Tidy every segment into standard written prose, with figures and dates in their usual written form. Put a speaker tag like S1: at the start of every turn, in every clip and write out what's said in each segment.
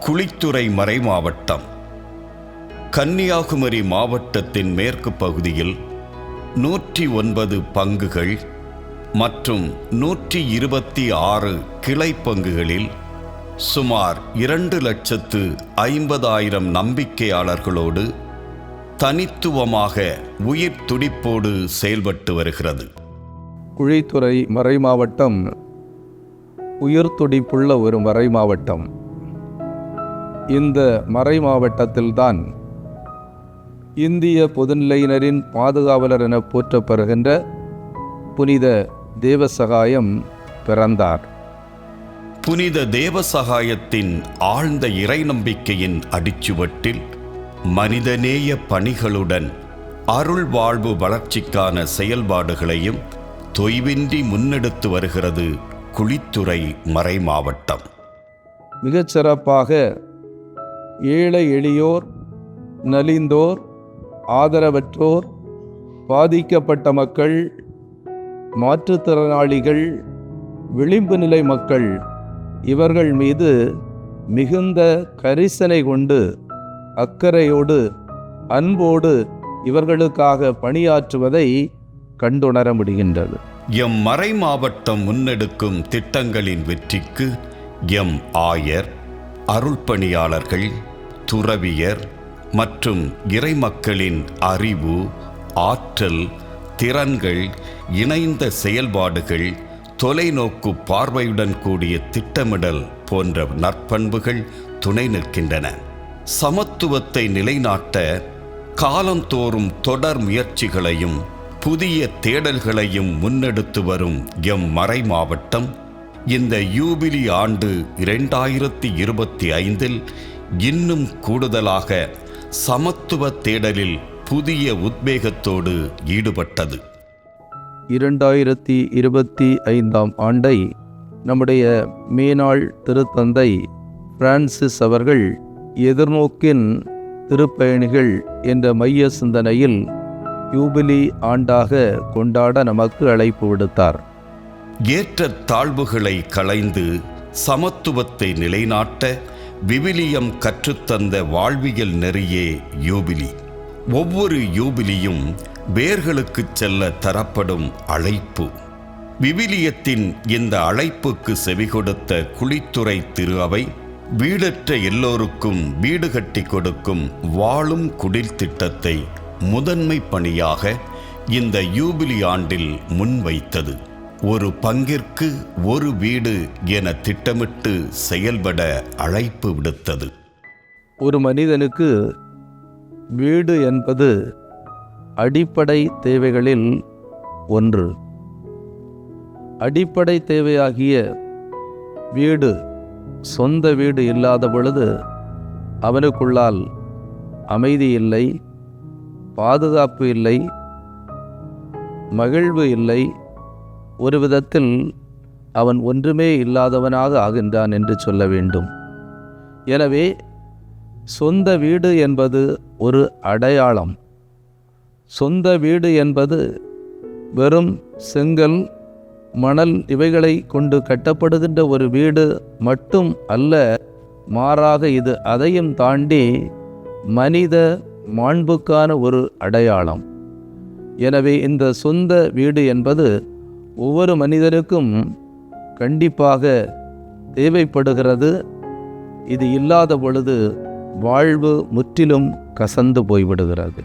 S1: குளித்துறை மறைமாவட்டம் கன்னியாகுமரி மாவட்டத்தின் மேற்கு பகுதியில் 109 பங்குகள் மற்றும் 126 கிளை பங்குகளில் சுமார் 2,50,000 நம்பிக்கையாளர்களோடு தனித்துவமாக உயிர் துடிப்போடு செயல்பட்டு வருகிறது.
S2: குழித்துறை மறைமாவட்டம் உயிர் துடிப்புள்ள ஒரு மறைமாவட்டம். இந்த மறைமாவட்டத்தில்தான் இந்திய பொதுநிலையினரின் பாதுகாவலர் என போற்றப்படுகின்ற புனித தேவசகாயம் பிறந்தார்.
S1: புனித தேவசகாயத்தின் ஆழ்ந்த இறை நம்பிக்கையின் அடிச்சுவட்டில் மனிதநேய பணிகளுடன் அருள் வாழ்வு வளர்ச்சிக்கான செயல்பாடுகளையும் தொய்வின்றி முன்னெடுத்து வருகிறது குழித்துறை மறைமாவட்டம்.
S2: மிகச்சிறப்பாக ஏழை எளியோர், நலிந்தோர், ஆதரவற்றோர், பாதிக்கப்பட்ட மக்கள், மாற்றுத்திறனாளிகள், விளிம்பு நிலை மக்கள் இவர்கள் மீது மிகுந்த கரிசனை கொண்டு அக்கறையோடு அன்போடு இவர்களுக்காக பணியாற்றுவதை கண்டுணர முடிகின்றது.
S1: எம் மறைமாவட்டம் முன்னெடுக்கும் திட்டங்களின் வெற்றிக்கு எம் ஆயர், அருள்பணியாளர்கள், துறவியர் மற்றும் இறைமக்களின் அறிவு, ஆற்றல், திறன்கள், இணைந்த செயல்பாடுகள், தொலைநோக்கு பார்வையுடன் கூடிய திட்டமிடல் போன்ற நற்பண்புகள் துணை நிற்கின்றன. சமத்துவத்தை நிலைநாட்ட காலந்தோறும் தொடர் முயற்சிகளையும் புதிய தேடல்களையும் முன்னெடுத்து வரும் எம் மறைமாவட்டம் இந்த யூபிலி ஆண்டு 2025 இன்னும் கூடுதலாக சமத்துவ தேடலில் புதிய உத்வேகத்தோடு ஈடுபட்டது.
S2: 2025 ஆண்டை நம்முடைய மேனாள் திருத்தந்தை பிரான்சிஸ் அவர்கள் எதிர்நோக்கின் திருப்பயணிகள் என்ற மைய சிந்தனையில் யூபிலி ஆண்டாக கொண்டாட நமக்கு அழைப்பு விடுத்தார்.
S1: ஏற்ற தாழ்வுகளை களைந்து சமத்துவத்தை நிலைநாட்ட விவிலியம் கற்றுத்தந்த வாழ்வியல் நெறியே யூபிலி. ஒவ்வொரு யூபிலியும் வேர்களுக்கு செல்ல தரப்படும் அழைப்பு. விவிலியத்தின் இந்த அழைப்புக்கு செவிகொடுத்த குழித்துறை திரு அவை வீடற்ற எல்லோருக்கும் வீடு கட்டி கொடுக்கும் வாழும் குடில் திட்டத்தை முதன்மை பணியாக இந்த யூபிலி ஆண்டில் முன்வைத்தது. ஒரு பங்கிற்கு ஒரு வீடு என திட்டமிட்டு செயல்பட அழைப்பு விடுத்தது.
S2: ஒரு மனிதனுக்கு வீடு என்பது அடிப்படை தேவைகளில் ஒன்று. அடிப்படை தேவையாகிய வீடு, சொந்த வீடு இல்லாத பொழுது அவனுக்குள்ளால் அமைதி இல்லை, பாதுகாப்பு இல்லை, மகிழ்வு இல்லை, ஒரு விதத்தில் அவன் ஒன்றுமே இல்லாதவனாக ஆகின்றான் என்று சொல்ல வேண்டும். எனவே சொந்த வீடு என்பது ஒரு அடையாளம். சொந்த வீடு என்பது வெறும் செங்கல், மணல் இவைகளை கொண்டு கட்டப்படுகின்ற ஒரு வீடு மட்டும் அல்ல, மாறாக இது அதையும் தாண்டி மனித மாண்புக்கான ஒரு அடையாளம். எனவே இந்த சொந்த வீடு என்பது ஒவ்வொரு மனிதனுக்கும் கண்டிப்பாக தேவைப்படுகிறது. இது இல்லாத பொழுது வாழ்வு முற்றிலும் கசந்து போய்விடுகிறது.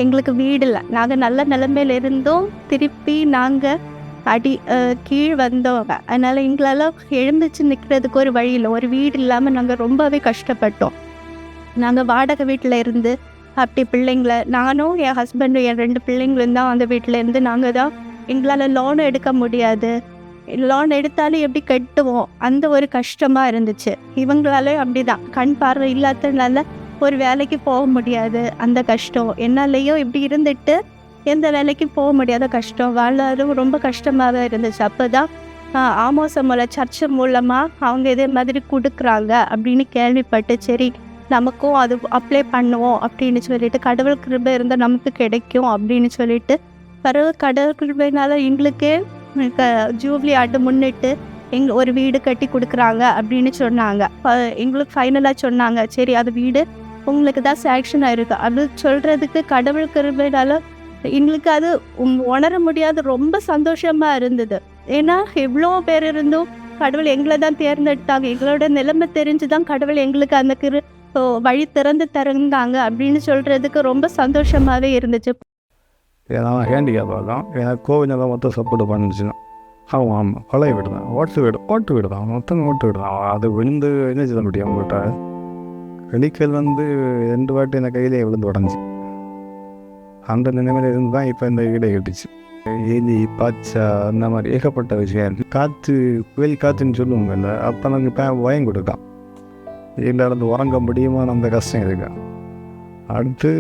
S3: எங்களுக்கு வீடு இல்லை, நாங்கள் நல்ல நிலைமையில இருந்தோம், திருப்பி நாங்கள் கீழ் வந்தோங்க. அதனால் எங்களால் எழுந்துச்சு நிற்கிறதுக்கு ஒரு வழி இல்லை. ஒரு வீடு இல்லாமல் நாங்கள் ரொம்பவே கஷ்டப்பட்டோம். நாங்கள் வாடகை வீட்டில் இருந்து அப்படி பிள்ளைங்களை, நானும் என் ஹஸ்பண்டும் என் 2 பிள்ளைங்களும் தான் அந்த வீட்டில் இருந்து நாங்கள் தான், எங்களால் லோன் எடுக்க முடியாது, லோன் எடுத்தாலும் எப்படி கட்டுவோம், அந்த ஒரு கஷ்டமாக இருந்துச்சு. இவங்களால அப்படி தான், கண் பார்வை இல்லாததுனால ஒரு வேலைக்கு போக முடியாது, அந்த கஷ்டம். என்னாலேயும் இப்படி இருந்துட்டு எந்த வேலைக்கு போக முடியாத கஷ்டம், வாழ்வாதாரம் ரொம்ப கஷ்டமாக தான் இருந்துச்சு. அப்போ தான் ஆமோச மூலம் சர்ச்சு மூலமாக அவங்க இதே மாதிரி கொடுக்குறாங்க அப்படின்னு கேள்விப்பட்டு, சரி நமக்கும் அது அப்ளை பண்ணுவோம் அப்படின்னு சொல்லிட்டு, கடவுள் கிருபை இருந்தால் நமக்கு கிடைக்கும் அப்படின்னு சொல்லிட்டு, பிறகு கடவுள் கிருபைனால எங்களுக்கே ஜூப்ளி ஆண்டு முன்னிட்டு ஒரு வீடு கட்டி கொடுக்குறாங்க அப்படின்னு சொன்னாங்க. எங்களுக்கு ஃபைனலாக சொன்னாங்க, சரி அது வீடு உங்களுக்கு தான் சேங்ஷன் ஆயிருக்கு. அது சொல்கிறதுக்கு கடவுள் கிருபையால எங்களுக்கு அது உணர முடியாத ரொம்ப சந்தோஷமாக இருந்தது. ஏன்னா எவ்வளோ பேர் இருந்தும் கடவுள் எங்களை தான் தேர்ந்தெடுத்தாங்க. எங்களோட நிலைமை தெரிஞ்சு தான் கடவுள் எங்களுக்கு அந்த வழி திறந்து திறந்தாங்க அப்படின்னு சொல்கிறதுக்கு ரொம்ப சந்தோஷமாகவே இருந்துச்சு.
S4: நான் ஹேண்டிகேப்பாக தான் எனக்கு கோவிலெல்லாம் மொத்தம் சப்போர்ட் பண்ணிச்சுன்னா ஆமாம் பழைய வீடு தான், ஓட்டு வீடு தான், மொத்தம் ஓட்டு வீடு தான். அது விழுந்து என்ன செய்ய முடியும் அவங்ககிட்ட. வெடிக்கல் 2 வாட்டி என் கையிலே விழுந்து உடஞ்சி அந்த நிலைமையில இருந்து தான் இப்போ இந்த வீடை கட்டுச்சு. எலி பாச்சா அந்த மாதிரி ஏகப்பட்ட விஷயம். காற்று புயல் காற்றுன்னு சொல்லுவாங்கல்ல, அப்போ நமக்கு பயம் கொடுக்கான். வீட்டில் இருந்து உறங்க முடியுமான அந்த கஷ்டம் இருக்கு. அடுத்து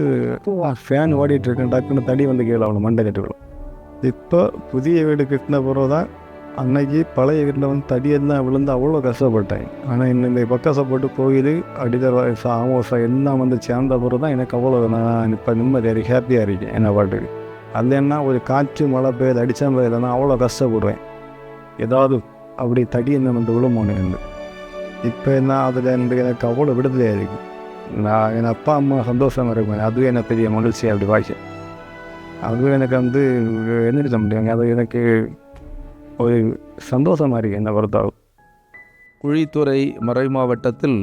S4: ஃபேன் ஓடிட்டுருக்கேன், டக்குன்னு தடி வந்து கீழே அவ்வளோ மண்டை கட்டு விடும். இப்போ புதிய வீடு கட்டின பிறகு தான் அன்னைக்கு பழைய வீட்டில் தடியெல்லாம் விழுந்து அவ்வளோ கஷ்டப்பட்டேன். ஆனால் இந்த கஷ்டப்பட்டு கோயில் அடித்தர் ஆமோசா எல்லாம் சேர்ந்த பிறகு தான் எனக்கு அவ்வளோ நான் இப்போ நிம்மதியாக ஹாப்பியாக இருக்கேன் என்ன பாட்டுக்கு. அது என்ன ஒரு காற்று மழை பெய்யுது அடித்தா பெய்யுதுன்னா அவ்வளோ கஷ்டப்படுவேன். ஏதாவது அப்படி தடி என்ன விழுமோன்னு இருந்து இப்போ என்ன அதில் எனக்கு அவ்வளோ விடுதலையாக இருக்குது. நான் என் அப்பா அம்மா சந்தோஷமாக இருப்பேன், அதுவே எனக்கு பெரிய மகிழ்ச்சி. அப்படி வாய்க்கு அதுவே எனக்கு என்ன சொல்ல முடியுங்க, அது எனக்கு ஒரு சந்தோஷமாக இருக்குது என்னை பொறுத்தாலும்.
S2: குழித்துறை மறைமாவட்டத்தில்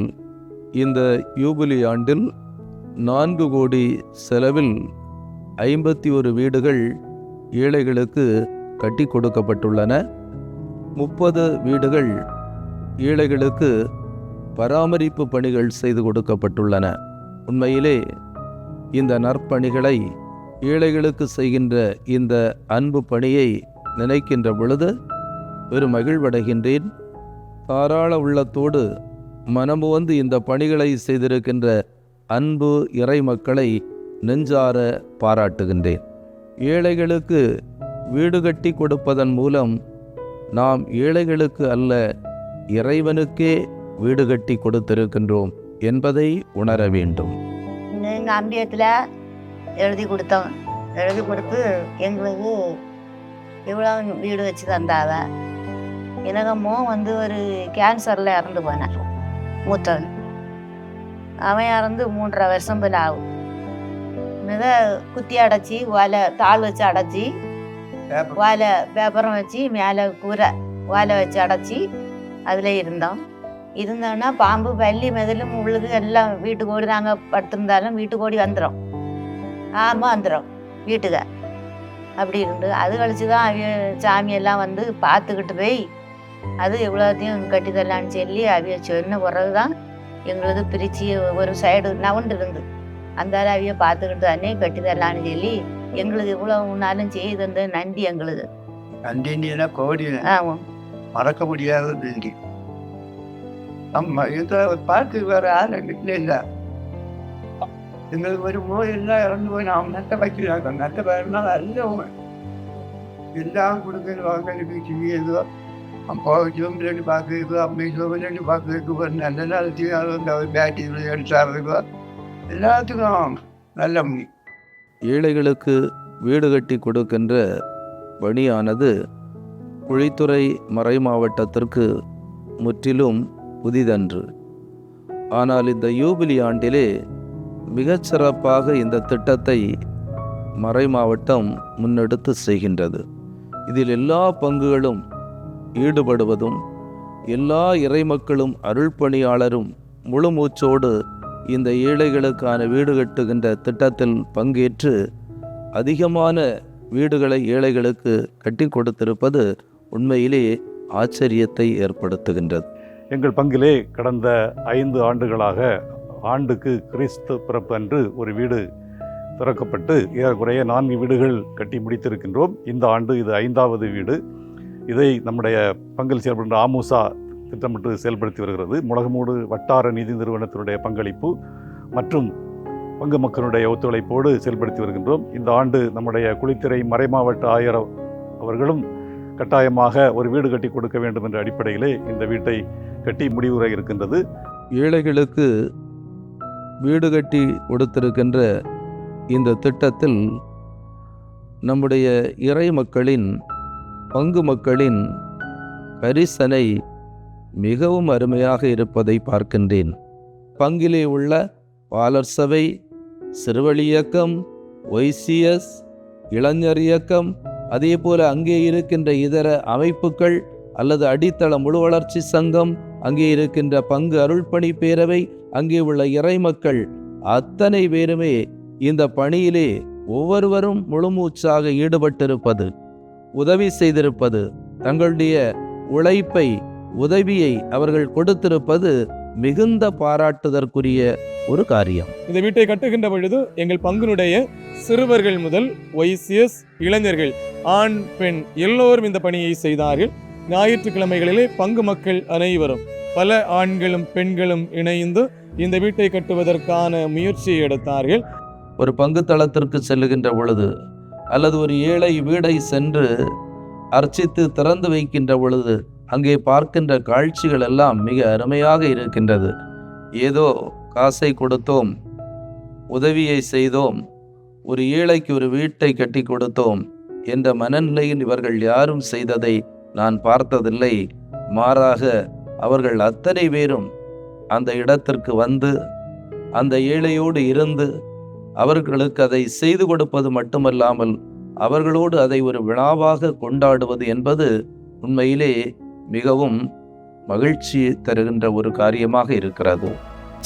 S2: இந்த யூபிலி ஆண்டில் 4 கோடி செலவில் 51 வீடுகள் ஏழைகளுக்கு கட்டி கொடுக்கப்பட்டுள்ளன. 30 வீடுகள் ஏழைகளுக்கு பராமரிப்பு பணிகள் செய்து கொடுக்கப்பட்டுள்ளன. உண்மையிலே இந்த நற்பணிகளை ஏழைகளுக்கு செய்கின்ற இந்த அன்பு பணியை நினைக்கின்ற பொழுது பெரும் மகிழ்வடைகின்றேன். தாராள உள்ளத்தோடு மனமுவந்து இந்த பணிகளை செய்திருக்கின்ற அன்பு இறை மக்களை நெஞ்சார பாராட்டுகின்றேன். ஏழைகளுக்கு வீடு கட்டி கொடுப்பதன் மூலம் நாம் ஏழைகளுக்கு அல்ல இறைவனுக்கே வீடு கட்டி கொடுத்திருக்கின்றோம் என்பதை உணர வேண்டும்.
S5: எங்கள் அம்பியத்தில் எழுதி கொடுத்தோம். எழுதி கொடுத்து எங்களுக்கு இவ்வளோ வீடு வச்சு தந்தாவ. எனக்கம்மோ ஒரு கேன்சரில் இறந்து போனேன் மூத்தவன். அவன் இறந்து 3.5 வருஷம் போல ஆகும். மிக குத்தி அடைச்சி தாள் வச்சு அடைச்சி பேப்பரம் வச்சு மேலே கூரை ஓலை வச்சு அடைச்சி அதில் இருந்தோன்னா பாம்பு பள்ளி மெதலும் உள்ளது எல்லாம் வீட்டுக்கு ஓடி நாங்கள் படுத்திருந்தாலும் வீட்டுக்கு ஓடி வந்துடும். ஆமாம் வந்துடும் வீட்டுக்கு. அப்படி இருந்து அது கழிச்சு தான் அவிய சாமியெல்லாம் பார்த்துக்கிட்டு போய் அது எவ்வளோத்தையும் கட்டித்தரலான்னு சொல்லி அவிய சொன்ன பிறகு தான் எங்களுக்கு பிரித்து ஒரு சைடு நவுண்டு இருந்து அந்த அவிய பார்த்துக்கிட்டு தானே கட்டித்தரலான்னு சொல்லி எங்களுக்கு இவ்வளோ நாளும் செய்து தந்த நன்றி எங்களுக்கு.
S6: நன்றினா கோடி
S5: ஆமாம்,
S6: மறக்க முடியாத நன்றி. நம்ம இதை பார்த்து வேற யாரும் இல்லை. எங்களுக்கு ஒரு நோய் எல்லாம் இறந்து போய் நாம் நட்ட வைக்கிறாங்க. நட்ட பயம்னா நல்ல எல்லாம் கொடுக்குறது வாங்கலுக்கு செய்யுதோ அப்போ ஜோம்பிலேருந்து பார்க்குறதுக்கோ அம்மை ஜோம்பிலேருந்து பார்க்குறதுக்கு ஒரு நல்ல நாளத்தையும் அது ஒரு பேட்டி எடுத்தாடுறதுக்கோ எல்லாத்துக்கும் நல்ல முடியும்.
S2: ஏழைகளுக்கு வீடு கட்டி கொடுக்கின்ற பணியானது குழித்துறை மறை மாவட்டத்திற்கு முற்றிலும் புதிதன்று. ஆனால் இந்த யூபிலி ஆண்டிலே மிகச்சிறப்பாக இந்த திட்டத்தை மறை மாவட்டம் முன்னெடுத்து செய்கின்றது. இதில் எல்லா பங்குகளும் ஈடுபடுவதும் எல்லா இறைமக்களும் அருள் பணியாளரும் முழு மூச்சோடு இந்த ஏழைகளுக்கான வீடு கட்டுகின்ற திட்டத்தில் பங்கேற்று அதிகமான வீடுகளை ஏழைகளுக்கு கட்டி கொடுத்திருப்பது உண்மையிலே ஆச்சரியத்தை ஏற்படுத்துகின்றது.
S7: எங்கள் பங்கிலே கடந்த 5 ஆண்டுகளாக ஆண்டுக்கு கிறிஸ்து பிறப்பு அன்று ஒரு வீடு திறக்கப்பட்டு ஏறக்குறைய 4 வீடுகள் கட்டி முடித்திருக்கின்றோம். இந்த ஆண்டு இது 5வது வீடு. இதை நம்முடைய பங்கில் செயல்படுகின்ற ஆமூசா திட்டமிட்டு செயல்படுத்தி வருகிறது. முளகமூடு வட்டார நிதி நிறுவனத்தினுடைய பங்களிப்பு மற்றும் பங்கு மக்களுடைய ஒத்துழைப்போடு செயல்படுத்தி வருகின்றோம். இந்த ஆண்டு நம்முடைய குழித்துறை மறைமாவட்ட ஆயர் அவர்களும் கட்டாயமாக ஒரு வீடு கட்டி கொடுக்க வேண்டும் என்ற அடிப்படையிலே இந்த வீட்டை கட்டி முடிவுற இருக்கின்றது.
S2: ஏழைகளுக்கு வீடு கட்டி கொடுத்திருக்கின்ற இந்த திட்டத்தில் நம்முடைய இறை மக்களின் பங்கு மக்களின் பரிசனை மிகவும் அருமையாக இருப்பதை பார்க்கின்றேன். பங்கிலே உள்ள பாலர் சபை, சிறுவழி இயக்கம், ஒய்சிஎஸ், இளைஞர் இயக்கம், அதே போல அங்கே இருக்கின்ற இதர அமைப்புகள் அல்லது அடித்தள முழு வளர்ச்சி சங்கம், அங்கே இருக்கின்ற பங்கு அருள்பணி பேரவை, அங்கே உள்ள இறைமக்கள் அத்தனை பேருமே இந்த பணியிலே ஒவ்வொருவரும் முழுமூச்சாக ஈடுபட்டிருப்பது, உதவி செய்திருப்பது, தங்களுடைய உழைப்பை உதவியை அவர்கள் கொடுத்திருப்பது மிகுந்த பாராட்டுதற்குரிய ஒரு காரியம்.
S8: இந்த வீட்டை கட்டுகின்ற பொழுது எங்கள் பங்கினுடைய சிறுவர்கள் முதல் ஒய்சிஎஸ், இளைஞர்கள், ஆண் பெண் எல்லோரும் இந்த பணியை செய்தார்கள். ஞாயிற்றுக்கிழமைகளிலே பங்கு மக்கள் அனைவரும், பல ஆண்களும் பெண்களும் இணைந்து இந்த வீட்டை கட்டுவதற்கான முயற்சியை எடுத்தார்கள்.
S2: ஒரு பங்கு தளத்திற்கு செல்லுகின்ற பொழுது அல்லது ஒரு ஏழை வீடை சென்று அர்ச்சித்து திறந்து வைக்கின்ற பொழுது அங்கே பார்க்கின்ற காட்சிகள் எல்லாம் மிக அருமையாக இருக்கின்றது. ஏதோ காசை கொடுத்தோம், உதவியை செய்தோம், ஒரு ஏழைக்கு ஒரு வீட்டை கட்டி கொடுத்தோம் என்ற மனநிலையில் இவர்கள் யாரும் செய்ததை நான் பார்த்ததில்லை. மாறாக அவர்கள் அத்தனை பேரும் அந்த இடத்திற்கு வந்து அந்த ஏழையோடு இருந்து அவர்களுக்கு அதை செய்து கொடுப்பது மட்டுமல்லாமல் அவர்களோடு அதை ஒரு விழாவாக கொண்டாடுவது என்பது உண்மையிலே மிகவும் மகிழ்ச்சி தருகின்ற ஒரு காரியமாக இருக்கிறது.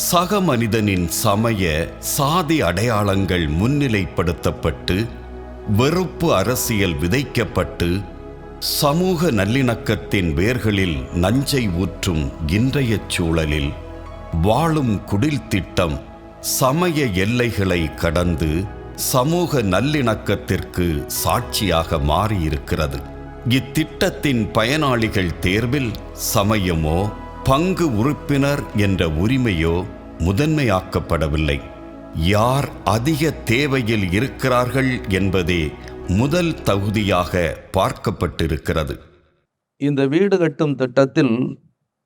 S1: சக மனிதனின் சமய சாதி அடையாளங்கள் முன்னிலைப்படுத்தப்பட்டு வெறுப்பு அரசியல் விதைக்கப்பட்டு சமூக நல்லிணக்கத்தின் வேர்களில் நஞ்சை ஊற்றும் இன்றைய சூழலில் வாழும் குடில் திட்டம் சமய எல்லைகளை கடந்து சமூக நல்லிணக்கத்திற்கு சாட்சியாக மாறியிருக்கிறது. இத்திட்டத்தின் பயனாளிகள் தேர்வில் சமயமோ பங்கு உறுப்பினர் என்ற உரிமையோ முதன்மையாக்கப்படவில்லை. யார் அதிக தேவையில் இருக்கிறார்கள் என்பதே முதல் தகுதியாக பார்க்கப்பட்டிருக்கிறது.
S2: இந்த வீடு கட்டும் திட்டத்தில்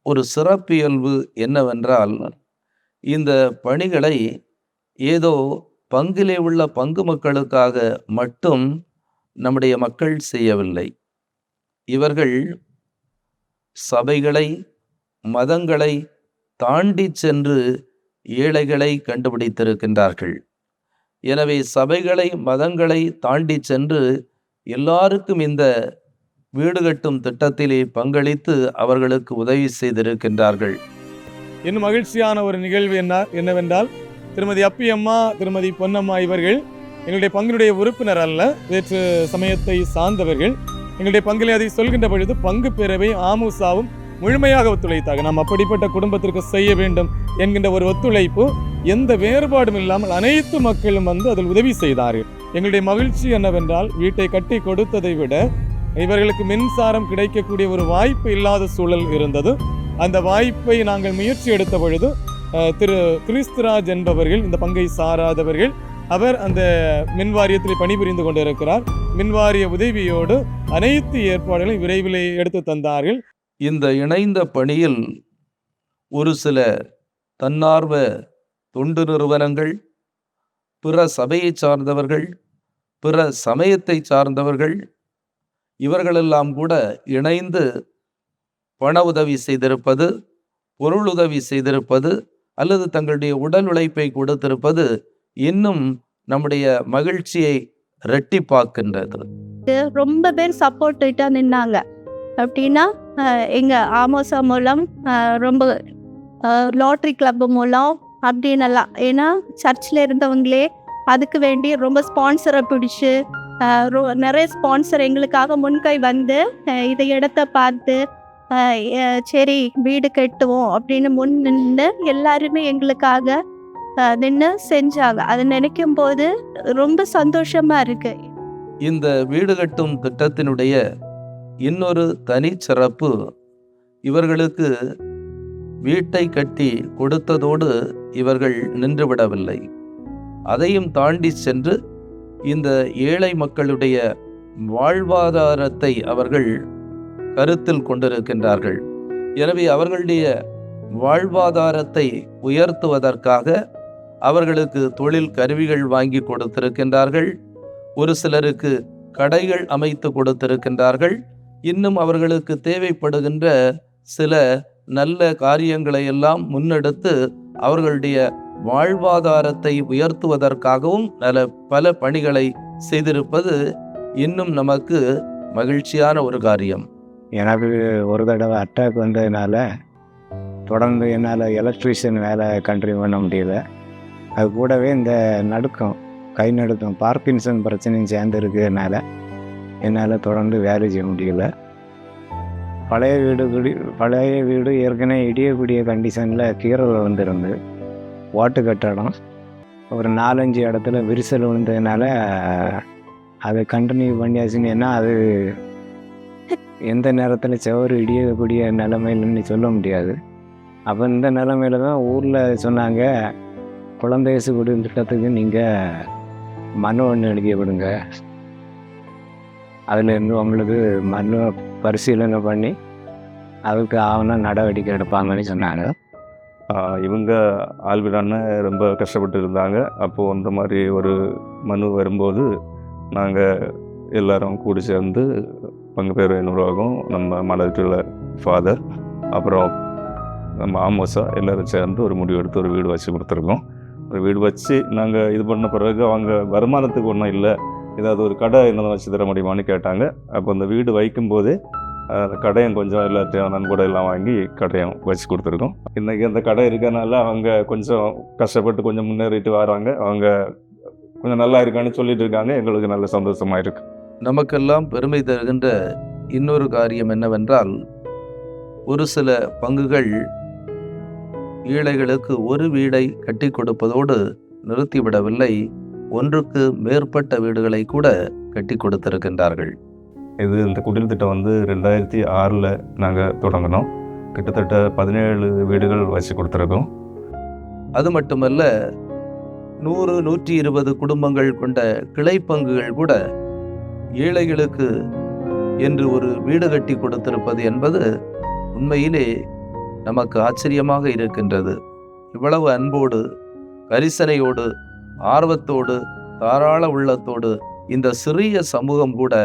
S2: ஒரு சிறப்பியல்பு என்னவென்றால், இந்த பணிகளை ஏதோ பங்கிலே உள்ள பங்கு மக்களுக்காக மட்டும் நம்முடைய மக்கள் செய்யவில்லை. இவர்கள் சபைகளை, மதங்களை தாண்டி சென்று ஏழைகளை கண்டுபிடித்திருக்கின்றார்கள். எனவே சபைகளை, மதங்களை தாண்டி சென்று எல்லாருக்கும் இந்த வீடு கட்டும் திட்டத்திலே பங்களித்து அவர்களுக்கு உதவி செய்திருக்கின்றார்கள்.
S8: இன்னும் மகிழ்ச்சியான ஒரு நிகழ்வு என்னவென்றால், திருமதி அப்பி அம்மா, திருமதி பொன்னம்மா இவர்கள் எங்களுடைய பங்கினுடைய உறுப்பினர் அல்ல, வேற்று சமயத்தை சார்ந்தவர்கள். எங்களுடைய பங்கிலே அதை சொல்கின்ற பொழுது பங்கு பேரவை ஆமுசாவும் முழுமையாக ஒத்துழைத்தாங்க. நாம் அப்படிப்பட்ட குடும்பத்திற்கு செய்ய வேண்டும் என்கின்ற ஒரு ஒத்துழைப்பு, எந்த வேறுபாடும் இல்லாமல் அனைத்து மக்களும் வந்து அதில் உதவி செய்தார்கள். எங்களுடைய மகிழ்ச்சி என்னவென்றால், வீட்டை கட்டி கொடுத்ததை விட இவர்களுக்கு மின்சாரம் கிடைக்கக்கூடிய ஒரு வாய்ப்பு இல்லாத சூழல் இருந்தது. அந்த வாய்ப்பை நாங்கள் முயற்சி எடுத்த பொழுது திரு கிறிஸ்துராஜ் என்பவர்கள், இந்த பங்கை சாராதவர்கள், அவர் அந்த மின் வாரியத்தில் பணிபுரிந்து கொண்டிருக்கிறார். மின்வாரிய உதவியோடு அனைத்து ஏற்பாடுகளையும் விரைவில் எடுத்து தந்தார்கள்.
S2: இந்த இணைந்த பணியில் ஒரு சில தன்னார்வ தொண்டு நிறுவனங்கள், பிற சபையை சார்ந்தவர்கள், பிற சமயத்தை சார்ந்தவர்கள், இவர்களெல்லாம் கூட இணைந்து பண உதவி செய்திருப்பது, பொருளுதவி செய்திருப்பது அல்லது தங்களுடைய உடல் உழைப்பை கொடுத்திருப்பது இன்னும் நம்முடைய மகிழ்ச்சியை இரட்டிப்பாக்கின்றது.
S3: ரொம்ப பேர் சப்போர்ட்டா நின்னாங்க. அப்படின்னா எங்கள் ஆமோசா மூலம், ரொம்ப லாட்ரி கிளப் மூலம் அப்படின்னலாம். ஏன்னா சர்ச்சில் இருந்தவங்களே அதுக்கு வேண்டி ரொம்ப ஸ்பான்சரை பிடிச்சி நிறைய ஸ்பான்சர் எங்களுக்காக முன்கை வந்து இதை இடத்த பார்த்து சரி வீடு கட்டுவோம் அப்படின்னு முன் நின்று எல்லாருமே எங்களுக்காக நின்று செஞ்சாங்க. அதை நினைக்கும் போது ரொம்ப சந்தோஷமா இருக்கு.
S2: இந்த வீடு கட்டும் திட்டத்தினுடைய இன்னொரு தனிச்சிறப்பு, இவர்களுக்கு வீட்டை கட்டி கொடுத்ததோடு இவர்கள் நின்றுவிடவில்லை. அதையும் தாண்டி சென்று இந்த ஏழை மக்களுடைய வாழ்வாதாரத்தை அவர்கள் கருத்தில் கொண்டிருக்கின்றார்கள். எனவே அவர்களுடைய வாழ்வாதாரத்தை உயர்த்துவதற்காக அவர்களுக்கு தொழில் கருவிகள் வாங்கி கொடுத்திருக்கின்றார்கள். ஒரு சிலருக்கு கடைகள் அமைத்து கொடுத்திருக்கின்றார்கள். இன்னும் அவர்களுக்கு தேவைப்படுகின்ற சில நல்ல காரியங்களை எல்லாம் முன்னெடுத்து அவர்களுடைய வாழ்வாதாரத்தை உயர்த்துவதற்காகவும் பல பணிகளை செய்திருப்பது இன்னும் நமக்கு மகிழ்ச்சியான ஒரு காரியம்.
S4: எனக்கு ஒரு தடவை அட்டாக் வந்ததுனால தொடர்ந்து என்னால் எலக்ட்ரிஷியன் வேலை கண்டினியூ பண்ண முடியல. அது கூடவே இந்த நடுக்கம், கை நடுக்கம், பார்க்கின்சன் பிரச்சனையும் சேர்ந்து இருக்கிறதுனால என்னால் தொடர்ந்து வேலை செய்ய முடியல. பழைய வீடு ஏற்கனவே இடியக்கூடிய கண்டிஷனில் கீறல் விழுந்திருந்து, ஓட்டு கட்டடம் ஒரு 4-5 இடத்துல விரிசல் விழுந்ததுனால அதை கண்டினியூ பண்ணியாச்சுன்னா அது எந்த நேரத்தில் செவரு இடியக்கூடிய நிலைமையிலன்னு சொல்ல முடியாது. அப்போ இந்த நிலைமையில தான் ஊரில் சொன்னாங்க, குழந்தையசு குடியும் திட்டத்துக்கு நீங்கள் மனு ஒன்று எழுதி விடுங்க, அதுலேருந்து உங்களுக்கு மனு பரிசீலனை பண்ணி அதுக்கு ஆவணம் நடவடிக்கை எடுப்பாங்கன்னு சொன்னாங்க.
S9: இவங்க ஆல்விடான ரொம்ப கஷ்டப்பட்டு இருந்தாங்க. அப்போது அந்த மாதிரி ஒரு மனு வரும்போது நாங்கள் எல்லோரும் கூடி சேர்ந்து பங்கு பேர் நிர்வாகம், நம்ம மலர்க்குள்ள ஃபாதர், அப்புறம் நம்ம ஆமோசா எல்லோரும் சேர்ந்து ஒரு முடிவு எடுத்து ஒரு வீடு வச்சு கொடுத்துருக்கோம். ஒரு வீடு வச்சு நாங்கள் இது பண்ண பிறகு அவங்க வருமானத்துக்கு ஒன்றும் இல்லை, ஏதாவது ஒரு கடை என்ன வச்சு தர முடியுமான்னு கேட்டாங்க. அப்போ அந்த வீடு வைக்கும்போதே அந்த கடையும் கொஞ்சம் எல்லாத்தையும் நன்கொடை எல்லாம் வாங்கி கடையும் வச்சு கொடுத்துருக்கோம். இன்றைக்கி அந்த கடை இருக்கனால அவங்க கொஞ்சம் கஷ்டப்பட்டு கொஞ்சம் முன்னேறிட்டு வராங்க. அவங்க கொஞ்சம் நல்லா இருக்கான்னு சொல்லிட்டு இருக்காங்க. எங்களுக்கு நல்ல சந்தோஷமாக இருக்குது.
S2: நமக்கெல்லாம் பெருமை தருகின்ற இன்னொரு காரியம் என்னவென்றால், ஒரு சில பங்குகள் ஏழைகளுக்கு ஒரு வீடை கட்டி கொடுப்பதோடு நிறுத்திவிடவில்லை, ஒன்றுக்கு மேற்பட்ட வீடுகளை கூட கட்டி கொடுத்திருக்கின்றார்கள்.
S9: இந்த குடில் திட்டம் 2006 நாங்கள் தொடங்கினோம். கிட்டத்தட்ட 17 வீடுகள் வச்சு கொடுத்துருக்கோம்.
S2: அது மட்டுமல்ல, 100-120 குடும்பங்கள் கொண்ட கிளை பங்குகள் கூட ஏழைகளுக்கு என்று ஒரு வீடு கட்டி கொடுத்திருப்பது என்பது உண்மையிலே நமக்கு ஆச்சரியமாக இருக்கின்றது. இவ்வளவு அன்போடு, கரிசனையோடு, ஆர்வத்தோடு, தாராள உள்ளத்தோடு இந்த சிறிய சமூகம் கூட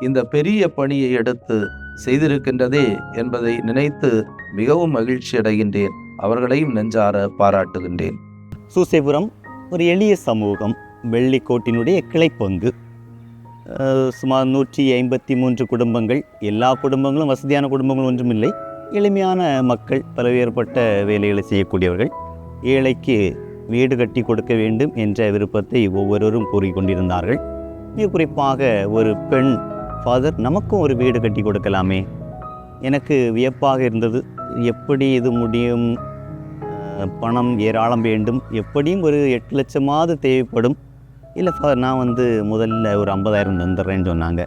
S2: இந்த பெரிய பணியை எடுத்து செய்திருக்கின்றதே என்பதை நினைத்து மிகவும் மகிழ்ச்சி அடைகின்றேன். அவர்களையும் நெஞ்சார பாராட்டுகின்றேன்.
S10: சூசைபுரம் ஒரு எளிய சமூகம், வெள்ளிக்கோட்டினுடைய கிளைப்பங்கு. சுமார் 153 குடும்பங்கள். எல்லா குடும்பங்களும் வசதியான குடும்பங்கள் ஒன்றுமில்லை, எளிமையான மக்கள், பலவேறுபட்ட வேலைகளை செய்யக்கூடியவர்கள். ஏழைக்கு வீடு கட்டி கொடுக்க வேண்டும் என்ற விருப்பத்தை ஒவ்வொருவரும் கூறிக்கொண்டிருந்தார்கள். மிக குறிப்பாக ஒரு பெண், ஃபாதர் நமக்கும் ஒரு வீடு கட்டி கொடுக்கலாமே. எனக்கு வியப்பாக இருந்தது, எப்படி இது முடியும், பணம் ஏராளம் வேண்டும், எப்படியும் ஒரு 8 லட்சமாவது தேவைப்படும். இல்லை ஃபாதர், நான் முதல்ல ஒரு 50,000 தந்துடுறேன்னு சொன்னாங்க.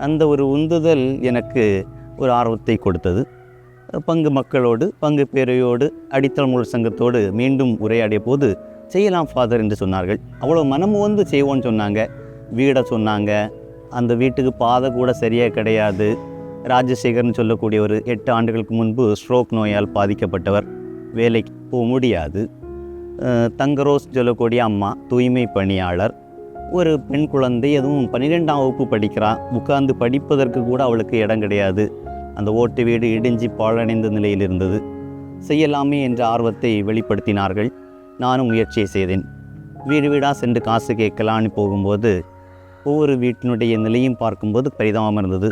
S10: அந்த ஒரு உந்துதல் எனக்கு ஒரு ஆர்வத்தை கொடுத்தது. பங்கு மக்களோடு, பங்கு பேரையோடு, அடித்தள முழு சங்கத்தோடு மீண்டும் உரையாடிய போது செய்யலாம் ஃபாதர் என்று சொன்னார்கள். அவ்வளோ மனம் செய்வோன்னு சொன்னாங்க. வீடை சொன்னாங்க. அந்த வீட்டுக்கு பாதை கூட சரியாக கிடையாது. ராஜசேகர்னு சொல்லக்கூடிய ஒரு 8 ஆண்டுகளுக்கு முன்பு ஸ்ட்ரோக் நோயால் பாதிக்கப்பட்டவர், வேலைக்கு போக முடியாது. தங்கரோஸ் சொல்லக்கூடிய அம்மா தூய்மை பணியாளர், ஒரு பெண் குழந்தை, அதுவும் 12ஆம் வகுப்பு படிக்கிறா. உட்கார்ந்து படிப்பதற்கு கூட அவளுக்கு இடம் கிடையாது. அந்த ஓட்டு வீடு இடிஞ்சி பாழடைந்த நிலையில் இருந்தது. செய்யலாமே என்ற ஆர்வத்தை வெளிப்படுத்தினார்கள். நானும் முயற்சியை செய்தேன். வீடு வீடாக சென்று காசு கேட்கலான்னு போகும்போது ஒவ்வொரு வீட்டினுடைய நிலையும் பார்க்கும்போது பரிதாபமாக இருந்தது.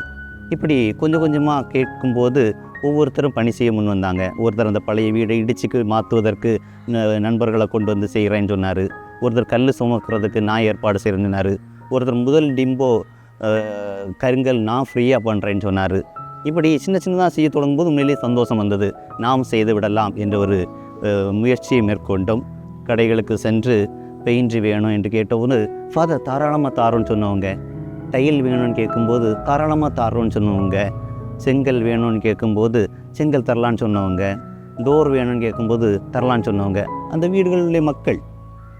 S10: இப்படி கொஞ்சம் கொஞ்சமாக கேட்கும்போது ஒவ்வொருத்தரும் பணி செய்ய முன் வந்தாங்க. ஒருத்தர் அந்த பழைய வீடை இடிச்சுக்கு மாற்றுவதற்கு நண்பர்களை கொண்டு வந்து செய்கிறேன்னு சொன்னார். ஒருத்தர் கல் சுமக்கிறதுக்கு நான் ஏற்பாடு செய்கிறேன்னு சொன்னார். ஒருத்தர் முதல் டிம்போ கருங்கல் நான் ஃப்ரீயாக பண்ணுறேன்னு சொன்னார். இப்படி சின்ன சின்னதாக செய்ய தொடங்கும்போது உண்மையிலே சந்தோஷம் வந்தது. நாம் செய்து விடலாம் என்ற ஒரு முயற்சியை மேற்கொண்டோம். கடைகளுக்கு சென்று பெயிண்ட் வேணும் என்று கேட்டபோது ஃபாதர் தாராளமாக தாரோன்னு சொன்னவங்க, டைல் வேணும்னு கேட்கும்போது தாராளமாக தாரோன்னு சொன்னவங்க, செங்கல் வேணும்னு கேட்கும்போது செங்கல் தரலான்னு சொன்னவங்க, டோர் வேணும்னு கேட்கும்போது தரலான்னு சொன்னவங்க அந்த வீடுகளிலே மக்கள்.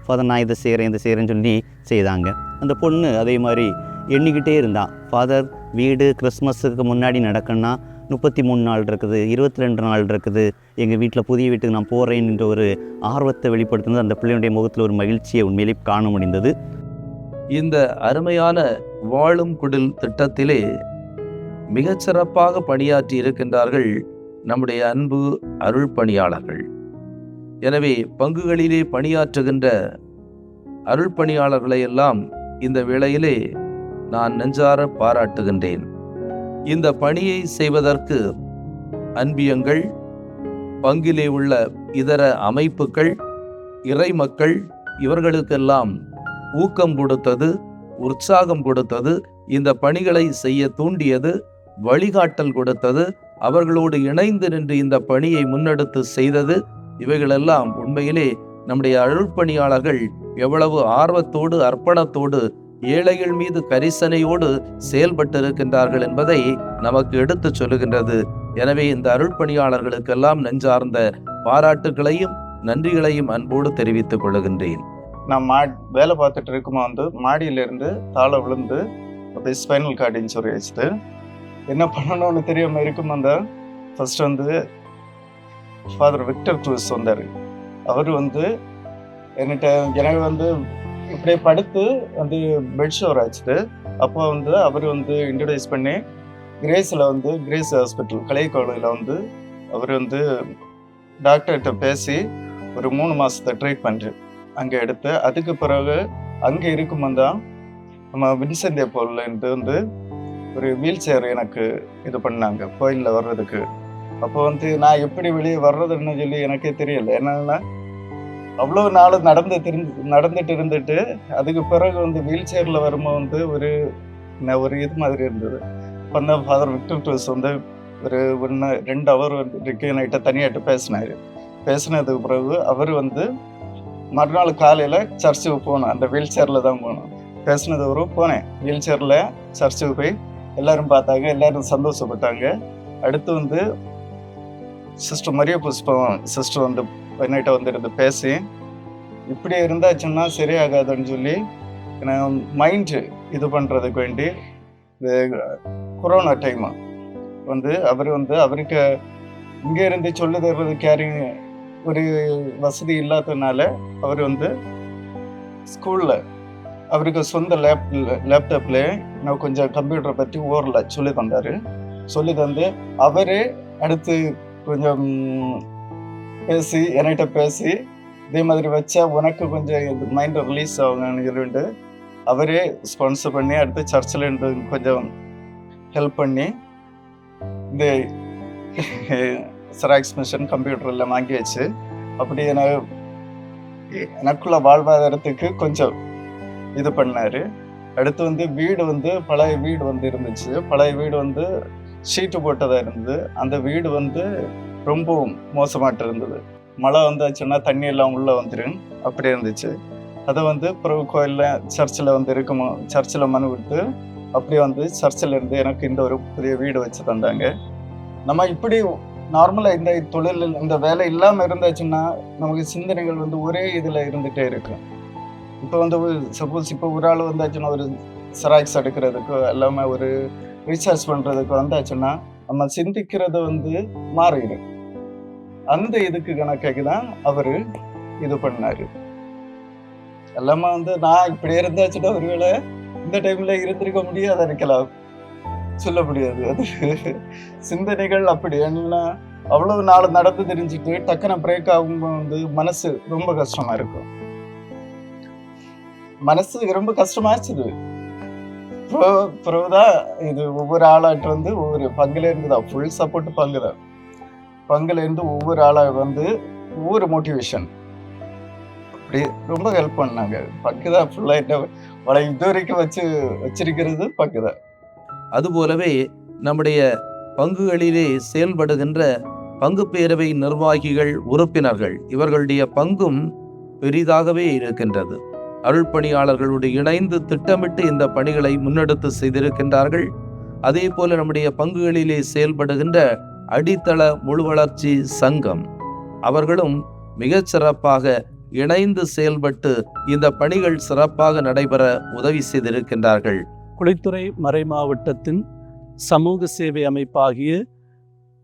S10: ஃபாதர் நான் இதை செய்கிறேன்னு சொல்லி செய்தாங்க. அந்த பொண்ணு அதே மாதிரி எண்ணிக்கிட்டே இருந்தான். ஃபாதர் வீடு கிறிஸ்மஸுக்கு முன்னாடி நடக்கணும்னா 33 நாள் இருக்குது, 22 நாள் இருக்குது, எங்கள் வீட்டில் புதிய வீட்டுக்கு நான் போகிறேன் என்ற ஒரு ஆர்வத்தை வெளிப்படுத்தினது அந்த பிள்ளையுடைய முகத்தில் ஒரு மகிழ்ச்சியை உண்மையிலே காண முடிந்தது.
S2: இந்த அருமையான வாழும் குடில் திட்டத்திலே மிகச்சிறப்பாக பணியாற்றி இருக்கின்றார்கள் நம்முடைய அன்பு அருள் பணியாளர்கள். எனவே பங்குகளிலே பணியாற்றுகின்ற அருள் பணியாளர்களை எல்லாம் இந்த வேளையிலே நான் நெஞ்சார பாராட்டுகின்றேன். இந்த பணியை செய்வதற்கு அன்பியங்கள், பங்கிலே உள்ள இதர அமைப்புகள், இறை மக்கள் இவர்களுக்கெல்லாம் ஊக்கம் கொடுத்தது, உற்சாகம் கொடுத்தது, இந்த பணிகளை செய்ய தூண்டியது, வழிகாட்டல் கொடுத்தது, அவர்களோடு இணைந்து நின்று இந்த பணியை முன்னெடுத்து செய்தது, இவைகளெல்லாம் உண்மையிலே நம்முடைய அருள்பணியாளர்கள் எவ்வளவு ஆர்வத்தோடு அர்ப்பணத்தோடு ஏழைகள் மீது கரிசனையோடு செயல்பட்டிருக்கின்றார்கள் என்பதை நமக்கு எடுத்து சொல்லுகின்றது. எனவே இந்த அருள்பணியாளர்களுக்கெல்லாம் நெஞ்சார்ந்த பாராட்டுகளையும் நன்றிகளையும் அன்போடு தெரிவித்துக் கொள்ளுகின்றேன்.
S11: நான் வேலை பார்த்துட்டு இருக்கும்போது மாடியிலேருந்து தாழ விழுந்து அப்படியே ஸ்பைனல் கார்டு இன்ஜுரி ஆயிடுச்சு. என்ன பண்ணணும்னு தெரியாமல் இருக்கும்போது ஃபர்ஸ்ட் வந்து ஃபாதர் விக்டர் க்ரூஸ் வந்தார். அவர் வந்து எனக்கு வந்து இப்படியே படுத்து வந்து பெட் ஷோர் ஆச்சுது. அப்போ வந்து அவர் வந்து இன்ட்ரடியூஸ் பண்ணி கிரேஸ் ஹாஸ்பிட்டல் கலைக்கோடையில் வந்து அவர் வந்து டாக்டர்கிட்ட பேசி ஒரு 3 மாதத்தை ட்ரீட்மெண்ட்டு அங்கே எடுத்து, அதுக்கு பிறகு அங்கே இருக்கும்போது தான் நம்ம வின்சென்ட் போலேருந்து வந்து ஒரு வீல் சேர் எனக்கு இது பண்ணாங்க கோயிலில் வர்றதுக்கு. அப்போ வந்து நான் எப்படி வெளியே வர்றதுன்னு சொல்லி எனக்கே தெரியல. என்னன்னா அவ்வளோ நாள் நடந்துட்டு இருந்துட்டு அதுக்கு பிறகு வந்து வீல் சேரில் வரும்போது வந்து ஒரு இது மாதிரி இருந்தது. இப்போ வந்து ஃபாதர் விக்டர் க்ரூஸ் வந்து ஒரு 1-2 ஹவர் வந்துட்டு என்கிட்ட தனியாகிட்டு பேசினதுக்கு பிறகு அவர் வந்து மறுநாள் காலையில் சர்ச்சுக்கு போனோம். அந்த வீல் சேரில் தான் போனோம். பேசினது ஒரு போனேன் வீல் சேரில் சர்ச்சுக்கு போய் எல்லோரும் பார்த்தாங்க, எல்லோரும் சந்தோஷப்பட்டாங்க. அடுத்து வந்து சிஸ்டர் மரிய புஷ்பம் சிஸ்டர் வந்து என்கிட்ட வந்துருந்து பேசி இப்படி இருந்தாச்சுன்னா சரியாகாதுன்னு சொல்லி மைண்டு இது பண்ணுறதுக்கு வேண்டி இந்த கொரோனா டைம் வந்து அவருக்கு இங்கே இருந்து சொல்லி தர்றது கேரிங் ஒரு வசதி இல்லாததுனால அவர் வந்து ஸ்கூலில் அவருக்கு சொந்த லேப்டாப்லேயே நான் கொஞ்சம் கம்ப்யூட்டரை பற்றி ஓரில் சொல்லி தந்து அவரே அடுத்து கொஞ்சம் பேசி என்கிட்ட பேசி இதே மாதிரி வச்சா உனக்கு கொஞ்சம் மைண்ட் ரிலீஸ் ஆகுங்கன்னு சொல்லிட்டு அவரே ஸ்பான்சர் பண்ணி அடுத்து சர்ச்சில் இருந்து கொஞ்சம் ஹெல்ப் பண்ணி இந்த செராக்ஸ் மிஷின் கம்ப்யூட்டர் எல்லாம் வாங்கி வச்சு அப்படி எனக்குள்ள வாழ்வாதாரத்துக்கு கொஞ்சம் இது பண்ணார். அடுத்து வந்து வீடு வந்து பழைய வீடு வந்து இருந்துச்சு. பழைய வீடு வந்து ஷீட்டு போட்டதாக இருந்தது. அந்த வீடு வந்து ரொம்பவும் மோசமாட்டு இருந்தது. மழை வந்தாச்சுன்னா தண்ணி எல்லாம் உள்ளே வந்துடும் அப்படி இருந்துச்சு. அதை வந்து பிறகு கோயிலில் சர்ச்சில் வந்து சர்ச்சில் மனு விட்டு அப்படியே வந்து சர்ச்சில் இருந்து எனக்கு இந்த ஒரு புதிய வீடு வச்சு தந்தாங்க. நம்ம இப்படி நார்மலாக இந்த தொழில் இந்த வேலை இல்லாமல் இருந்தாச்சுன்னா நமக்கு சிந்தனைகள் வந்து ஒரே இதில் இருந்துகிட்டே இருக்கும். இப்போ வந்து சப்போஸ் இப்போ ஒரு ஆள் வந்தாச்சுன்னா ஒரு செராக்ஸ் எடுக்கிறதுக்கோ எல்லாமே ஒரு ரீசார்ஜ் பண்ணுறதுக்கு வந்தாச்சுன்னா நம்ம சிந்திக்கிறது வந்து மாறிடும். அந்த இதுக்கு கணக்காக தான் அவர் இது பண்ணார். எல்லாமே வந்து நான் இப்படி இருந்தாச்சுன்னா ஒருவேளை இந்த டைமில் இருந்திருக்க முடியாது, இருக்கலாம், சொல்ல முடியாது. அது சிந்தனைகள் அப்படி என்னன்னா அவ்வளவு நாள் நடந்து தெரிஞ்சுட்டு டக்குன்னு பிரேக் ஆகும்போது வந்து மனசு ரொம்ப கஷ்டமா இருக்கும். மனசு ரொம்ப கஷ்டமாச்சுது. பிறகுதான் இது ஒவ்வொரு ஆளாட்டு வந்து ஒவ்வொரு பங்குல இருந்துதான் ஃபுல் சப்போர்ட் பங்குல இருந்து ஒவ்வொரு ஆளா வந்து ஒவ்வொரு மோட்டிவேஷன் அப்படி ரொம்ப ஹெல்ப் பண்ணாங்க. பங்குதான் ஃபுல்லா இது வரைக்கும் வச்சிருக்கிறது பங்குதான்.
S2: அதுபோலவே நம்முடைய பங்குகளிலே செயல்படுகின்ற பங்கு பேரவை நிர்வாகிகள், உறுப்பினர்கள் இவர்களுடைய பங்கும் பெரிதாகவே இருக்கின்றது. அருள்பணியாளர்களோடு இணைந்து திட்டமிட்டு இந்த பணிகளை முன்னெடுத்து செய்திருக்கின்றார்கள். அதே போல நம்முடைய பங்குகளிலே செயல்படுகின்ற அடித்தள முழு வளர்ச்சி சங்கம் அவர்களும் மிகச் சிறப்பாக இணைந்து செயல்பட்டு இந்த பணிகள் சிறப்பாக நடைபெற உதவி செய்திருக்கின்றார்கள்.
S12: குளித்துறை மறை மாவட்டத்தின் சமூக சேவை அமைப்பாகிய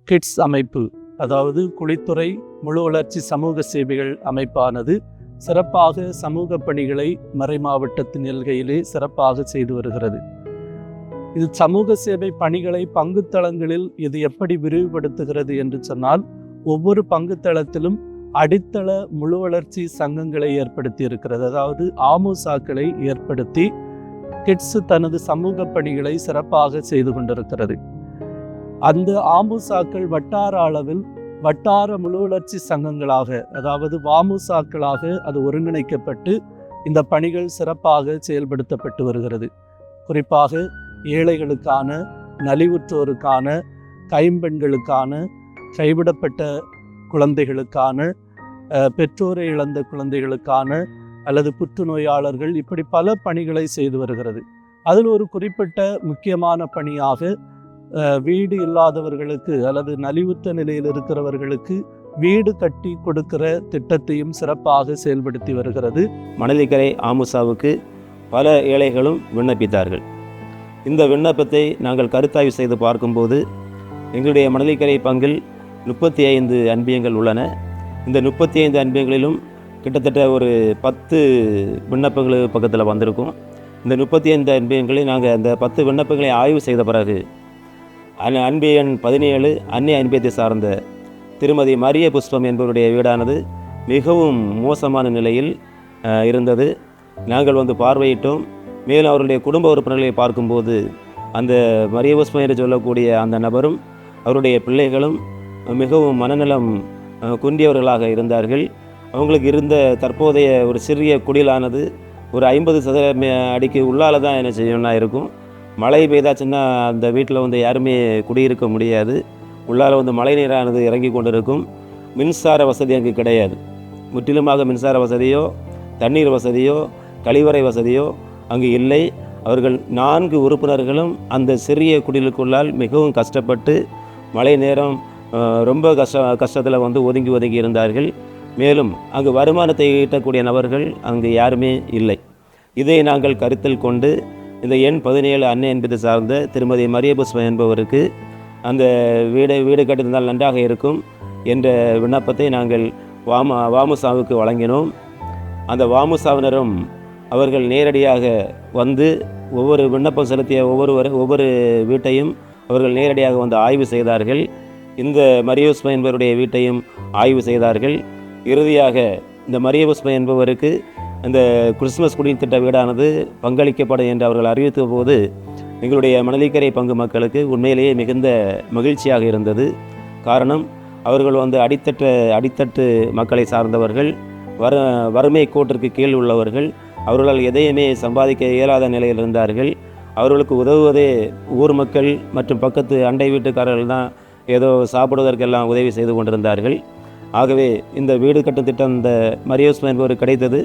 S12: கிட்ஸ் அமைப்பு, அதாவது குளித்துறை முழு வளர்ச்சி சமூக சேவைகள் அமைப்பானது சிறப்பாக சமூக பணிகளை மறை மாவட்டத்தின் எல்கையிலே சிறப்பாக செய்து வருகிறது. இது சமூக சேவை பணிகளை பங்குத்தளங்களில் இது எப்படி விரிவுபடுத்துகிறது என்று சொன்னால், ஒவ்வொரு பங்குத்தளத்திலும் அடித்தள முழு வளர்ச்சி சங்கங்களை ஏற்படுத்தி இருக்கிறது. அதாவது ஆமோசாக்களை ஏற்படுத்தி கிட்ஸ் தனது சமூக பணிகளை சிறப்பாக செய்து கொண்டிருக்கிறது. அந்த ஆமோசாக்கள் வட்டார அளவில் வட்டார முழு வளர்ச்சி சங்கங்களாக, அதாவது வாமுசாக்களாக அது ஒருங்கிணைக்கப்பட்டு இந்த பணிகள் சிறப்பாக செயல்படுத்தப்பட்டு வருகிறது. குறிப்பாக ஏழைகளுக்கான, நலிவுற்றோருக்கான, கைம்பெண்களுக்கான, கைவிடப்பட்ட குழந்தைகளுக்கான, பெற்றோரை இழந்த குழந்தைகளுக்கான, அல்லது புற்றுநோயாளர்கள், இப்படி பல பணிகளை செய்து வருகிறது. அதில் ஒரு குறிப்பிட்ட முக்கியமான பணியாக வீடு இல்லாதவர்களுக்கு அல்லது நலிவுற்ற நிலையில் இருக்கிறவர்களுக்கு வீடு கட்டி கொடுக்கிற திட்டத்தையும் சிறப்பாக செயல்படுத்தி வருகிறது.
S13: மணலிக்கரை ஆமுசாவுக்கு பல ஏழைகளும் விண்ணப்பித்தார்கள். இந்த விண்ணப்பத்தை நாங்கள் கருத்தாய்வு செய்து பார்க்கும்போது எங்களுடைய மணலிக்கரை பங்கில் 35 அன்பியங்கள் உள்ளன. இந்த 35 அன்பியங்களிலும் கிட்டத்தட்ட ஒரு 10 விண்ணப்பங்கள் பக்கத்தில் வந்திருக்கும். இந்த 35 அன்பியங்களை நாங்கள் அந்த 10 விண்ணப்பங்களை ஆய்வு செய்த பிறகு அன்பியன் 17 அன்னை அன்பியத்தை சார்ந்த திருமதி மரிய புஷ்பம் என்பவருடைய வீடானது மிகவும் மோசமான நிலையில் இருந்தது. நாங்கள் வந்து பார்வையிட்டோம். மேலும் அவருடைய குடும்ப உறுப்பினர்களை பார்க்கும்போது அந்த மரிய புஷ்பம் என்று சொல்லக்கூடிய அந்த நபரும் அவருடைய பிள்ளைகளும் மிகவும் மனநலம் குன்றியவர்களாக இருந்தார்கள். அவங்களுக்கு இருந்த தற்போதைய ஒரு சிறிய குடிலானது ஒரு 50 சதுர அடிக்கு உள்ளால் தான் என்ன செய்யணும்னா இருக்கும். மழை பெய்தாச்சுன்னா அந்த வீட்டில் வந்து யாருமே குடியிருக்க முடியாது. உள்ளால் வந்து மழை நீரானது இறங்கி கொண்டிருக்கும். மின்சார வசதி அங்கு கிடையாது. முற்றிலுமாக மின்சார வசதியோ தண்ணீர் வசதியோ கழிவறை வசதியோ அங்கு இல்லை. அவர்கள் 4 உறுப்பினர்களும் அந்த சிறிய குடிலுக்குள்ளால் மிகவும் கஷ்டப்பட்டு மழை நேரம் ரொம்ப கஷ்டத்தில் வந்து ஒதுங்கி இருந்தார்கள். மேலும் அங்கு வருமானத்தை ஈட்டக்கூடிய நபர்கள் அங்கு யாருமே இல்லை. இதை நாங்கள் கருத்தில் கொண்டு இந்த எண் 17 அன்னை என்பதை சார்ந்த திருமதி மரிய புஷ்பம் என்பவருக்கு அந்த வீடு கட்டியிருந்தால் நன்றாக இருக்கும் என்ற விண்ணப்பத்தை நாங்கள் வாமுசாவுக்கு வழங்கினோம். அந்த வாமுசாவினரும் அவர்கள் நேரடியாக வந்து ஒவ்வொரு விண்ணப்பம் செலுத்திய ஒவ்வொரு வீட்டையும் அவர்கள் நேரடியாக வந்து ஆய்வு செய்தார்கள். இந்த மரிய புஷ்பம் என்பவருடைய வீட்டையும் ஆய்வு செய்தார்கள். இறுதியாக இந்த மரிய புஷ்பம் என்பவருக்கு இந்த கிறிஸ்துமஸ் குடிநீர் வீடானது பங்களிக்கப்படும் என்று அவர்கள் அறிவித்த போது எங்களுடைய மணலிக்கரை பங்கு மக்களுக்கு உண்மையிலேயே மிகுந்த மகிழ்ச்சியாக இருந்தது. காரணம், அவர்கள் வந்து அடித்தட்டு மக்களை சார்ந்தவர்கள், வறுமை கோட்டிற்கு கீழ் உள்ளவர்கள். அவர்களால் எதையுமே சம்பாதிக்க இயலாத நிலையில் இருந்தார்கள். அவர்களுக்கு உதவுவதே ஊர் மக்கள் மற்றும் பக்கத்து அண்டை வீட்டுக்காரர்கள் தான் ஏதோ சாப்பிடுவதற்கெல்லாம் உதவி செய்து கொண்டிருந்தார்கள். ஆகவே இந்த வீடு கட்டும் திட்டம் இந்த மரிய புஷ்பம் என்பவர் கிடைத்தது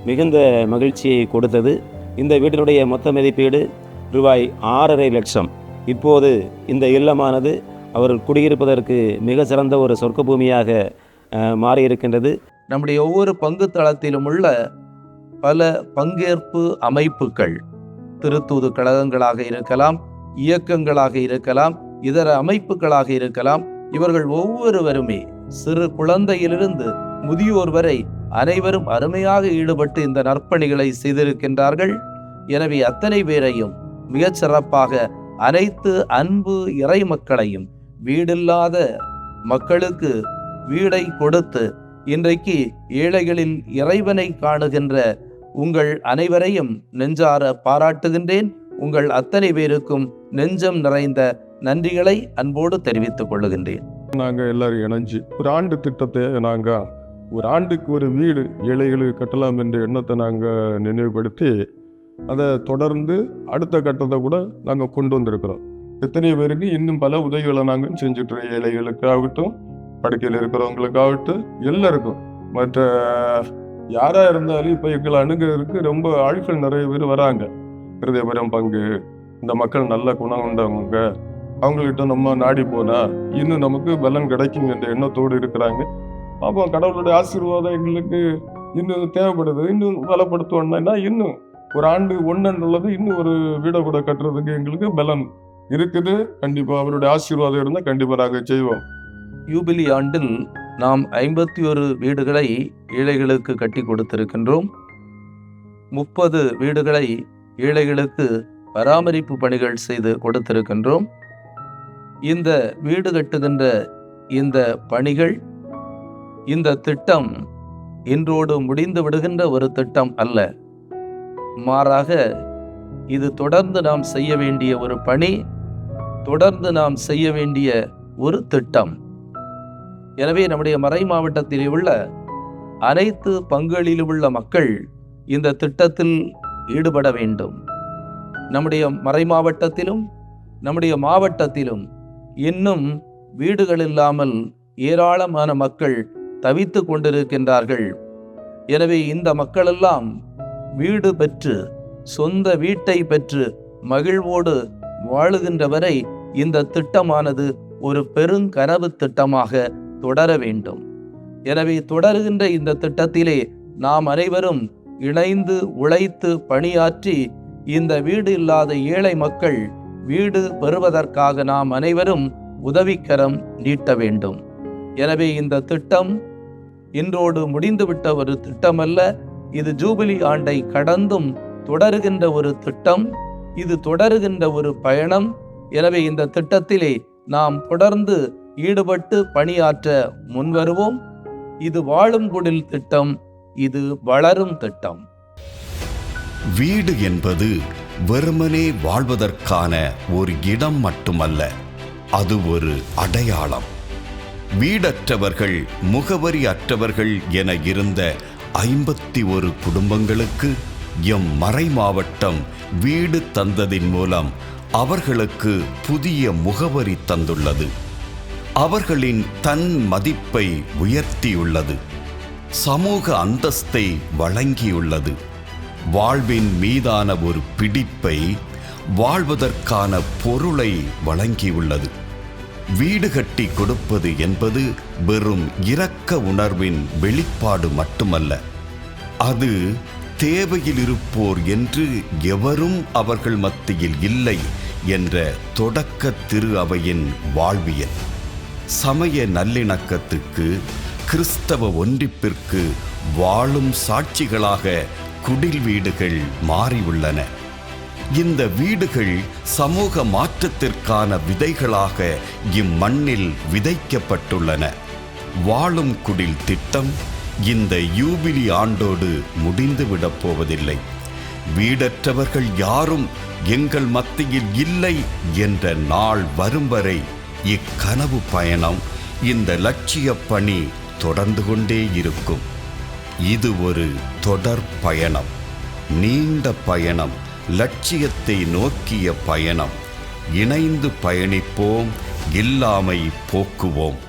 S13: மிகுந்த மகிழ்ச்சியை கொடுத்தது. இந்த வீட்டினுடைய மொத்த மதிப்பீடு ரூபாய் 6.5 லட்சம். இப்போது இந்த இல்லமானது அவர்கள் குடியிருப்பதற்கு மிக சிறந்த ஒரு சொர்க்க பூமியாக மாறியிருக்கின்றது.
S2: நம்முடைய ஒவ்வொரு பங்கு தளத்திலும் உள்ள பல பங்கேற்பு அமைப்புகள், திருத்தூது கழகங்களாக இருக்கலாம், இயக்கங்களாக இருக்கலாம், இதர அமைப்புகளாக இருக்கலாம். இவர்கள் ஒவ்வொருவருமே சிறு குழந்தையிலிருந்து முதியோர் வரை அனைவரும் அருமையாக ஈடுபட்டு இந்த நற்பணிகளை செய்திருக்கின்றார்கள். எனவே அத்தனை பேரையும் மிகச் சிறப்பாக அனைத்து அன்பு இறை மக்களையும், வீடில்லாத மக்களுக்கு வீடை கொடுத்து இன்றைக்கு ஏழைகளில் இறைவனை காணுகின்ற உங்கள் அனைவரையும் நெஞ்சார பாராட்டுகின்றேன். உங்கள் அத்தனை பேருக்கும் நெஞ்சம் நிறைந்த நன்றிகளை அன்போடு தெரிவித்துக் கொள்ளுகின்றேன்.
S14: நாங்கள் எல்லாரும் இணைஞ்சு ஒரு ஆண்டு திட்டத்தை நாங்கள் ஒரு ஆண்டுக்கு ஒரு வீடு ஏழைகளுக்கு கட்டலாம் என்ற எண்ணத்தை நாங்கள் நினைவுபடுத்தி அதை தொடர்ந்து அடுத்த கட்டத்தை கூட நாங்கள் கொண்டு வந்திருக்கிறோம். எத்தனை பேருக்கு இன்னும் பல உதவிகளை நாங்கள் செஞ்சுட்ருக்கோம். ஏழைகளுக்காகட்டும், படுக்கையில் இருக்கிறவங்களுக்காகட்டும், எல்லாருக்கும். மற்ற யாராக இருந்தாலும் இப்போ எங்களை அணுகிறதுக்கு ரொம்ப ஆட்கள் நிறைய பேர் வராங்க. இருதயபுரம் பங்கு, இந்த மக்கள் நல்ல குணம் உண்டவங்க, அவங்கள்கிட்ட நம்ம நாடி போனால் இன்னும் நமக்கு பலன் கிடைக்கும் என்ற எண்ணத்தோடு இருக்கிறாங்க. அப்போ கடவுளுடைய ஆசீர்வாதம் எங்களுக்கு இன்னும் தேவைப்படுது. இன்னும் பலப்படுத்தணும்னா இன்னும் ஒரு ஆண்டு ஒன்றுன்னுள்ளது இன்னும் ஒரு வீடை கூட கட்டுறதுக்கு எங்களுக்கு பலன் இருக்குது. கண்டிப்பாக அவருடைய ஆசீர்வாதம் இருந்தால் கண்டிப்பாக நாங்கள் செய்வோம்.
S2: யூபிலி ஆண்டில் நாம் 51 வீடுகளை ஏழைகளுக்கு கட்டி கொடுத்திருக்கின்றோம். 30 வீடுகளை ஏழைகளுக்கு பராமரிப்பு பணிகள் செய்து கொடுத்திருக்கின்றோம். இந்த வீடு கட்டுகின்ற இந்த பணிகள், இந்த திட்டம் இன்றோடு முடிந்து விடுகின்ற ஒரு திட்டம் அல்ல. மாறாக இது தொடர்ந்து நாம் செய்ய வேண்டிய ஒரு பணி, தொடர்ந்து நாம் செய்ய வேண்டிய ஒரு திட்டம். எனவே நம்முடைய மறை மாவட்டத்தில் உள்ள அனைத்து பங்குகளிலும் உள்ள மக்கள் இந்த திட்டத்தில் ஈடுபட வேண்டும். நம்முடைய மறை மாவட்டத்திலும் நம்முடைய மாவட்டத்திலும் இன்னும் வீடுகள் இல்லாமல் ஏராளமான மக்கள் தவித்து கொண்டிருக்கின்றார்கள். எனவே இந்த மக்களெல்லாம் வீடு பெற்று, சொந்த வீட்டை பெற்று மகிழ்வோடு வாழுகின்ற வரை இந்த திட்டமானது ஒரு பெருங்கனவு திட்டமாக தொடர வேண்டும். எனவே தொடருகின்ற இந்த திட்டத்திலே நாம் அனைவரும் இணைந்து உழைத்து பணியாற்றி இந்த வீடு இல்லாத ஏழை மக்கள் வீடு பெறுவதற்காக நாம் அனைவரும் உதவிக்கரம் நீட்ட வேண்டும். எனவே இந்த திட்டம் இன்றோடு முடிந்துவிட்ட ஒரு திட்டம் அல்ல. இது ஜூபிலி ஆண்டை கடந்தும் தொடருகின்ற ஒரு திட்டம், இது தொடருகின்ற ஒரு பயணம். எனவே இந்த திட்டத்திலே நாம் தொடர்ந்து ஈடுபட்டு பணியாற்ற முன்வருவோம். இது வாழும் குடில் திட்டம், இது வளரும் திட்டம்.
S1: வீடு என்பது வெறுமனே வாழ்வதற்கான ஒரு இடம் மட்டுமல்ல, அது ஒரு அடையாளம். வீடற்றவர்கள், முகவரி அற்றவர்கள் என இருந்த 51 குடும்பங்களுக்கு எம் மறை மாவட்டம் வீடு தந்ததின் மூலம் அவர்களுக்கு புதிய முகவரி தந்துள்ளது. அவர்களின் தன் மதிப்பை உயர்த்தியுள்ளது. சமூக அந்தஸ்தை வழங்கியுள்ளது. வாழ்வின் மீதான ஒரு பிடிப்பை, வாழ்வதற்கான பொருளை வழங்கியுள்ளது. வீடு கட்டி கொடுப்பது என்பது வெறும் இரக்க உணர்வின் வெளிப்பாடு மட்டுமல்ல, அது தேவையில் இருப்போர் என்று எவரும் அவர்கள் மத்தியில் இல்லை என்ற தொடக்க திரு அவையின் வாழ்வியல். சமய நல்லிணக்கத்துக்கு, கிறிஸ்தவ ஒன்றிப்பிற்கு வாழும் சாட்சிகளாக குடில் வீடுகள் மாறியுள்ளன. இந்த வீடுகள் சமூக மாற்றத்திற்கான விதைகளாக இம்மண்ணில் விதைக்கப்பட்டுள்ளன. வாழும் குடில் திட்டம் இந்த யூபிலி ஆண்டோடு முடிந்துவிடப் போவதில்லை. வீடற்றவர்கள் யாரும் எங்கள் மத்தியில் இல்லை என்ற நாள் வரும் வரை இக்கனவு பயணம், இந்த லட்சிய பணி தொடர்ந்து கொண்டே இருக்கும். இது ஒரு தொடர் பயணம், நீண்ட பயணம், லட்சியத்தை நோக்கிய பயணம். இணைந்து பயணிப்போம், இல்லாமை போக்குவோம்.